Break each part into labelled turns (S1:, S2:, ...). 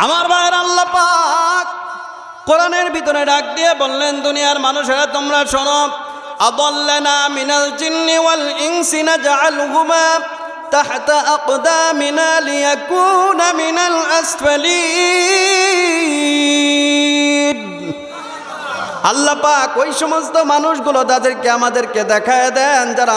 S1: আমার ভাইয়ের আল্লাহ পাক কোরআনের ভিতরে ডাক দিয়ে বললেন, দুনিয়ার মানুষেরা তোমরা শোনো, আদাল্লানা মিনাল জিন্নি ওয়াল ইনসি নাজআলহুমা তাহতা আকদামিনা লিয়াকুনা মিনাল আসফালিন। আল্লাহ পাক ওই সমস্ত মানুষগুলো তাদেরকে আমাদেরকে দেখায় দেন যারা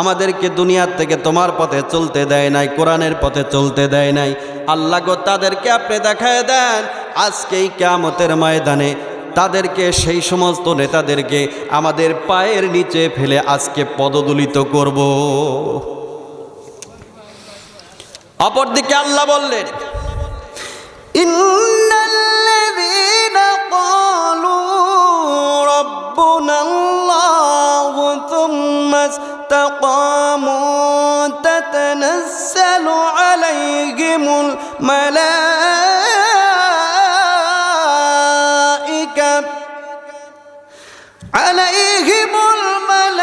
S1: আমাদেরকে দুনিয়ার থেকে তোমার পথে চলতে দেয় নাই, কোরআনের পথে চলতে দেয় নাই। আল্লাহ গো তাদেরকে আপনি দেখায় দেন আজকেই কিয়ামতের ময়দানে তাদেরকে, সেই সমস্ত নেতাদেরকে আমাদের পায়ের নিচে ফেলে আজকে পদদলিত করব। অপরদিকে আল্লাহ বললেন, ইন্নাল্লাযীনা ক্বালু রাব্বুনাল্লাহু থুম্মা ইসতাকামু তাতানাজ্জালু আলাইহিমুল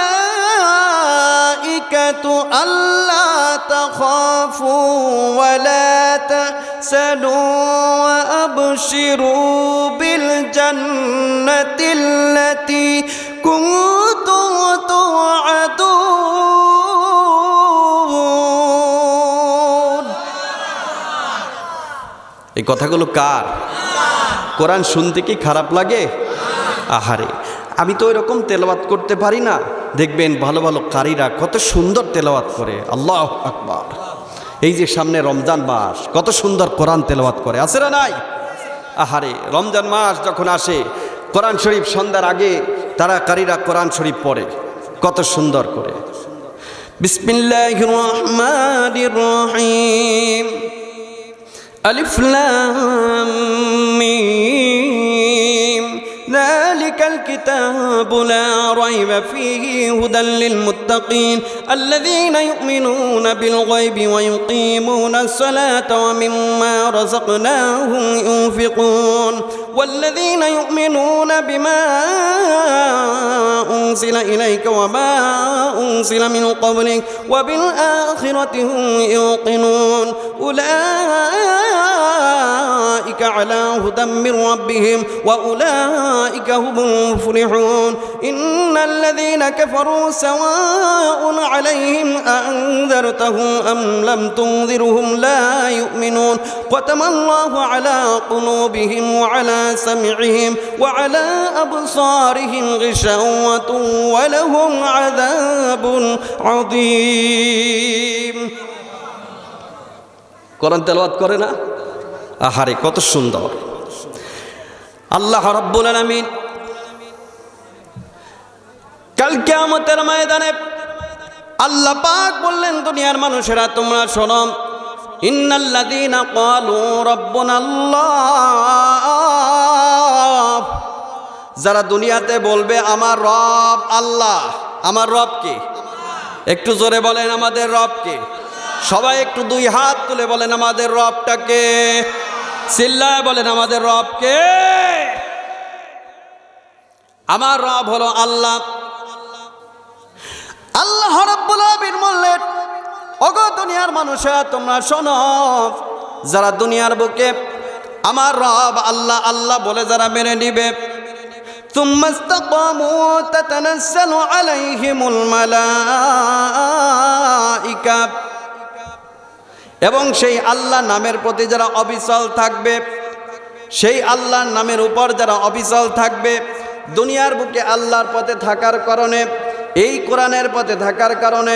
S1: মালাইকাতু আল্লা তাখাফু ওয়া লা তাহসানু ওয়া আবশিরু বিল জান্নাতিল্লাতী কুনতুম তুআদুন। এই কথাগুলো কার? কোরআন শুনতে কি খারাপ লাগে? আহারে, আমি তো এরকম তেলাওয়াত করতে পারি না। দেখবেন ভালো ভালো কারীরা কত সুন্দর তেলাওয়াত করে। আল্লাহু আকবার। এই যে সামনে রমজান মাস, কত সুন্দর কোরআন তেলাওয়াত করে, আছে না নাই? আহারে, রমজান মাস যখন আসে কোরআন শরীফ সন্ধ্যার আগে তারা কারীরা কোরআন শরীফ পড়ে কত সুন্দর করে। বিসমিল্লাহির রহমানির রহিম, আলিফ লাম মিম, যালিকাল কিতাবু লা রাইবা ফীহি হুদাল লিল মুত্তাকিন আল্লাযীনা ইউমিনুনা বিল গায়বি ওয়া ইউকিমুনাস সালাতা ওয়া মিম্মা রাযাকনাহুম ইউনফিকুন والذين يؤمنون بما أنزل إليك وما أنزل من قبلك وبالآخرة هم يوقنون أولئك على هدى من ربهم وأولئك هم المفلحون إن الذين كفروا سواء عليهم أأنذرتهم أم لم تنذرهم لا يؤمنون ختم الله على قلوبهم وعلى سمعهم وعلى أبصارهم غشاوة ولهم عذاب عظيم। কোরআন তেলাওয়াত করে না? আহারে, কত সুন্দর। আল্লাহ রাব্বুল আলামিন কাল কিয়ামতের ময়দানে আল্লাহ পাক বললেন, দুনিয়ার মানুষেরা তোমরা শোনো, ইন্নাল্লাযীনা ক্বালু রাব্বুনাল্লাহ, যারা দুনিয়াতে বলবে আমার রব আল্লাহ। আমার রব কে? একটু জোরে বলেন, আমাদের রব কে? সবাই একটু দুই হাত তুলে বলেন, আমাদের রবটাকে? চিল্লায় বলেন, আমাদের রব কে? আমার রব হলো আল্লাহ। আল্লাহ রাব্বুল আলামিন বললেন, ওগো দুনিয়ার মানুষেরা তোমরা শোনো, যারা দুনিয়ার বুকে আমার রব আল্লাহ আল্লাহ বলে যারা মেনে নিবে, থুম্মা ইসতাকামু তাতানাজ্জালু আলাইহিমুল মালাইকা, এবং সেই আল্লাহ নামের প্রতি যারা অবিচল থাকবে, সেই আল্লাহর নামের উপর যারা অবিচল থাকবে, দুনিয়ার বুকে আল্লাহর পথে থাকার কারণে, এই কোরআনের পথে থাকার কারণে,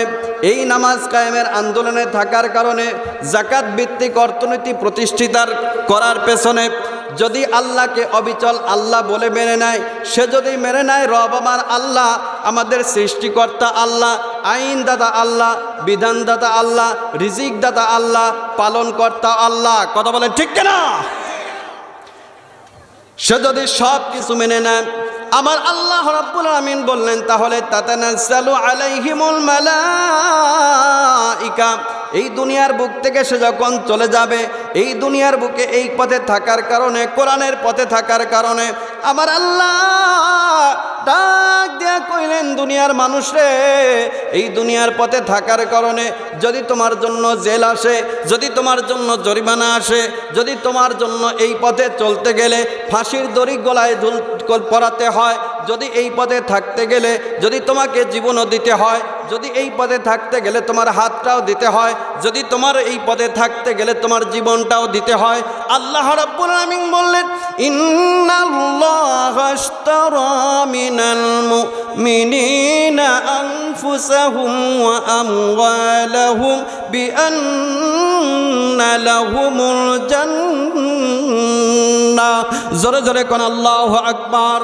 S1: এই নামাজ কায়েমের আন্দোলনে থাকার কারণে, যাকাত ভিত্তিক অর্থনীতি প্রতিষ্ঠিতার করার পেছনে যদি আল্লাহকে অবিচল আল্লাহ বলে মেনে নেয়, সে যদি মেনে নেয় রব আমার আল্লাহ, আমাদের সৃষ্টিকর্তা আল্লাহ, আইনদাতা আল্লাহ, বিধানদাতা আল্লাহ, রিজিকদাতা আল্লাহ, পালনকর্তা আল্লাহ, কথা বলে ঠিক কিনা? সে যদি সব কিছু মেনে নেয়, আমার আল্লাহ রাব্বুল আলামিন বললেন, তাহলে তাতানাজ্জালু আলাইহিমুল মালাইকা, এই দুনিয়ার বুক থেকে সে যখন চলে যাবে, এই দুনিয়ার বুকে এই পথে থাকার কারণে, কোরআনের পথে থাকার কারণে আমার আল্লাহ ডাক দিয়া কইলেন, দুনিয়ার মানুষ রে, এই দুনিয়ার পথে থাকার কারণে যদি তোমার জন্য জেল আসে, যদি তোমার জন্য জরিমানা আসে, যদি তোমার জন্য এই পথে চলতে গেলে ফাঁসির দড়ি গলায় পরাতে হয়, যদি এই পথে থাকতে গেলে যদি তোমাকে জীবনও দিতে হয়, যদি এই পথে থাকতে গেলে তোমার হাতটাও দিতে হয়, যদি তোমার এই পথে থাকতে গেলে তোমার জীবনটাও দিতে হয়, আল্লাহ রাব্বুল আলামিন বললেন, ইন্নাল্লাহা আশতারা মিনাল মুমিনিনা আনফুসাহুম ওয়া আমওয়ালাহুম বিআন্না লাহুমুল জান্নাহ। জোরে জোরে কোন আল্লাহু আকবার।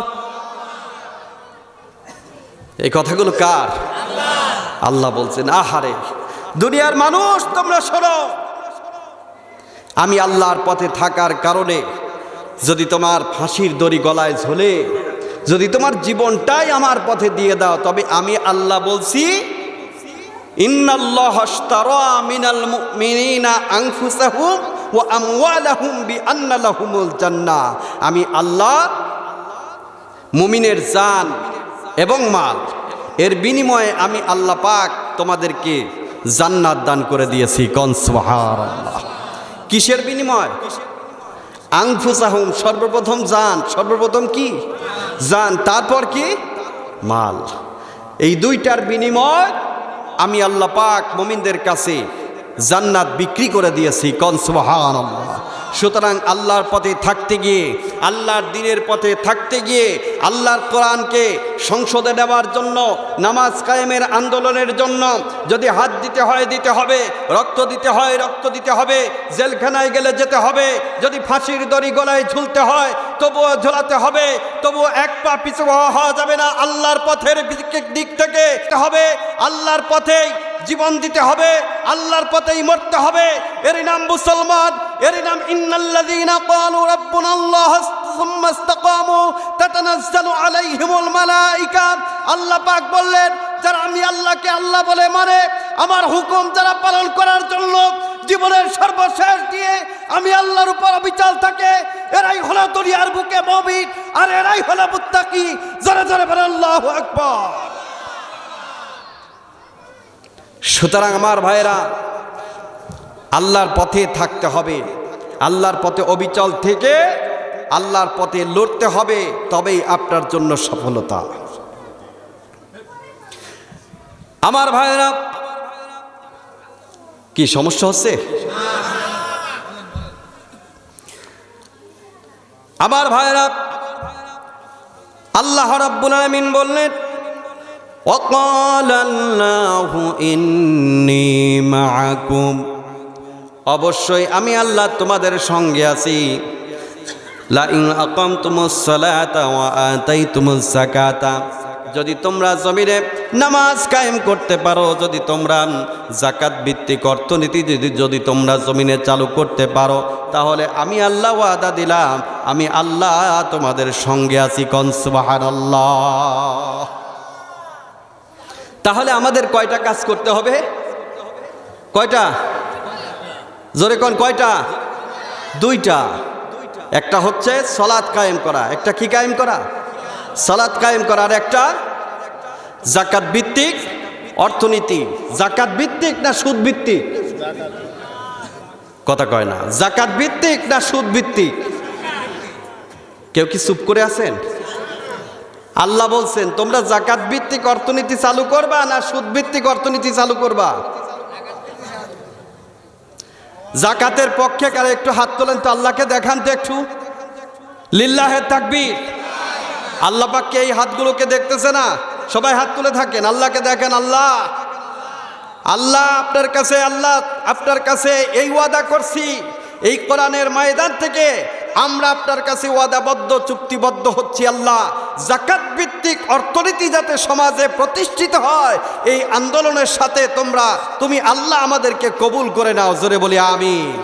S1: এই কথাগুলো কার? আল্লাহ বলছেন, আহারে দুনিয়ার মানুষ তোমরা শোনো, আমি আল্লাহর পথে থাকার কারণে যদি তোমার ফাঁসির দড়ি গলায় ঝোলে, যদি তোমার জীবনটাই আমার পথে দিয়ে দাও, তবে আমি আল্লাহ বলছি, ইন্নাল্লাহা আশতারা মিনাল মুমিনিনা আনফুসাহুম ওয়া আমওয়ালাহুম বিআন্না লাহুমুল জান্নাহ। আমি আল্লাহ মুমিনের জান এবং মাল এর বিনিময়ে আমি আল্লাহ পাক তোমাদেরকে জান্নাত দান করে দিয়েছি। কোন সুবহানাল্লাহ। কিসের বিনিময়? আনফুসাহুম, সর্বপ্রথম জান, সর্বপ্রথম কি? জান, তারপর কি? মাল। এই দুইটার বিনিময় আমি আল্লাহ পাক মুমিনদের কাছে জান্নাত বিক্রি করে দিয়েছি। কোন সুবহানাল্লাহ। সুতরাং আল্লাহর পথে থাকতে গিয়ে, আল্লাহর দ্বীনের পথে থাকতে গিয়ে, আল্লাহর কোরআনকে সংসদে নেওয়ার জন্য, নামাজ কায়েমের আন্দোলনের জন্য যদি হাত দিতে হয় দিতে হবে, রক্ত দিতে হয় রক্ত দিতে হবে, জেলখানায় গেলে যেতে হবে, যদি ফাঁসির দড়ি গলায় ঝুলতে হয় তবুও ঝোলাতে হবে, তবুও এক পা পিছু হওয়া যাবে না। আল্লাহর পথের দিক থেকে হবে, আল্লাহর পথেই জীবন দিতে হবে, আল্লাহর পথেই মরতে হবে। এরই নাম মুসলমান, এরই নাম ইন্নাল্লাযীনা ক্বালু রাব্বুনাল্লাহ সুম্মা ইসতাকামু তাতানাজ্জালু আলাইহিমুল মালায়েকা। আল্লাহ পাক বললেন, যারা আমি আল্লাহকে আল্লাহ বলে মানে, আমার হুকুম যারা পালন করার জন্য জীবনের সর্বশেষ দিয়ে আমি আল্লাহর উপর অবিচল থাকে, এরাই হলো দুনিয়ার বুকে মুমিন, আর এরাই হলো মুত্তাকি। জোরে জোরে বলেন আল্লাহু আকবার। সুতরাং আমার ভাইরা, আল্লাহর পথে থাকতে হবে, আল্লাহর পথে অবিচল থেকে আল্লাহর পথে লড়তে হবে, তবেই আপনার জন্য সফলতা। আমার ভাইরা, কি সমস্যা হচ্ছে? আমার ভাইরা, আল্লাহ রাব্বুল আলামিন বললেন, ওয়াকালাল্লাহু ইন্নী মাআকুম, অবশ্যই আমি আল্লাহ তোমাদের সঙ্গে আছি। লা ইন আকামতুমুস সালাতা ওয়া আতাইতুমুজ যাকাতা, যদি তোমরা জমিনে নামাজ কায়েম করতে পারো, যদি তোমরা যাকাত ভিত্তিক অর্থনীতি যদি তোমরা জমিনে চালু করতে পারো, তাহলে আমি আল্লাহ ওয়াদা দিলাম, আমি আল্লাহ তোমাদের সঙ্গে আছি। কোন সুবহানাল্লাহ। তাহলে আমাদের কয়টা কাজ করতে হবে? কয়টা? জোরে কোন কয়টা? দুইটা। একটা হচ্ছে সালাত কায়েম করা, একটা কি কায়েম করা? সালাত কায়েম করা। আর একটা যাকাত ভিত্তিক অর্থনীতি। যাকাত ভিত্তিক না সুদ ভিত্তিক? কথা কয় না। যাকাত ভিত্তিক না সুদ ভিত্তিক? কেউ কি চুপ করে আছেন? আল্লাহ বলছেন, তোমরা যাকাত ভিত্তিক অর্থনীতি চালু করবা না সুদ ভিত্তিক অর্থনীতি চালু করবা? যাকাতের পক্ষে কারা একটু হাত তোলেন তো, আল্লাহকে দেখান তো একটু। লিল্লাহে তাকবীর। আল্লাহ পাক এই হাতগুলোকে দেখতেছে না? সবাই হাত তুলে থাকেন, আল্লাহকে দেখেন। আল্লাহ, আল্লাহ আপনার কাছে এই ওয়াদা করছি, এই কোরআনের ময়দান থেকে আমরা আপনার কাছে ওয়াদাবদ্ধ, চুক্তিবদ্ধ হচ্ছি। আল্লাহ, যাকাত ভিত্তিক অর্থনীতি যাতে সমাজে প্রতিষ্ঠিত হয়, এই আন্দোলনের সাথে তুমি আল্লাহ আমাদেরকে কবুল করে নাও। জোরে বলি আমিন।